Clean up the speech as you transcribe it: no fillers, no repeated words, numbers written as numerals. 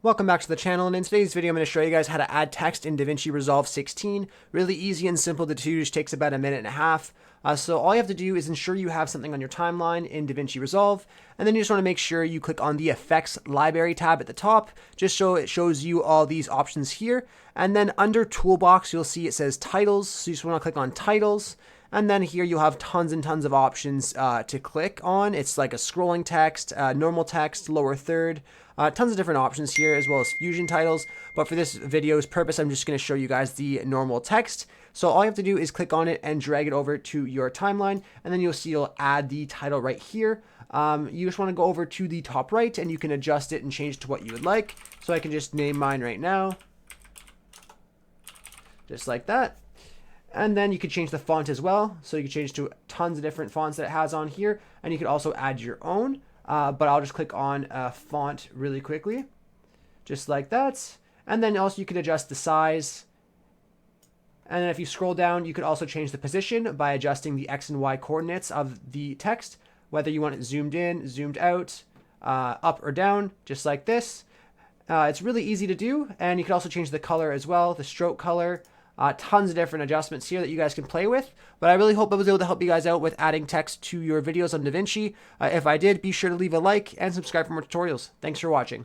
Welcome back to the channel, and in today's video I'm going to show you guys how to add text in DaVinci Resolve 16. Really easy and simple to do, just takes about a minute and a half. So all you have to do is ensure you have something on your timeline in DaVinci Resolve, and then you just want to make sure you click on the Effects Library tab at the top, just so it shows you all these options here. And then under Toolbox you'll see it says Titles, so you just want to click on Titles. And then here you'll have tons and tons of options to click on. It's like a scrolling text, normal text, lower third, tons of different options here, as well as fusion titles. But for this video's purpose, I'm just going to show you guys the normal text. So all you have to do is click on it and drag it over to your timeline, and then you'll see it'll add the title right here. You just want to go over to the top right, and you can adjust it and change it to what you would like. So I can just name mine right now, just like that. And then you could change the font as well. So you can change to tons of different fonts that it has on here. And you could also add your own. But I'll just click on font really quickly. Just like that. And then also you could adjust the size. And then if you scroll down, you could also change the position by adjusting the X and Y coordinates of the text. Whether you want it zoomed in, zoomed out, up or down, just like this. It's really easy to do. And you can also change the color as well, the stroke color. Tons of different adjustments here that you guys can play with, but I really hope I was able to help you guys out with adding text to your videos on DaVinci. If I did, be sure to leave a like and subscribe for more tutorials. Thanks for watching.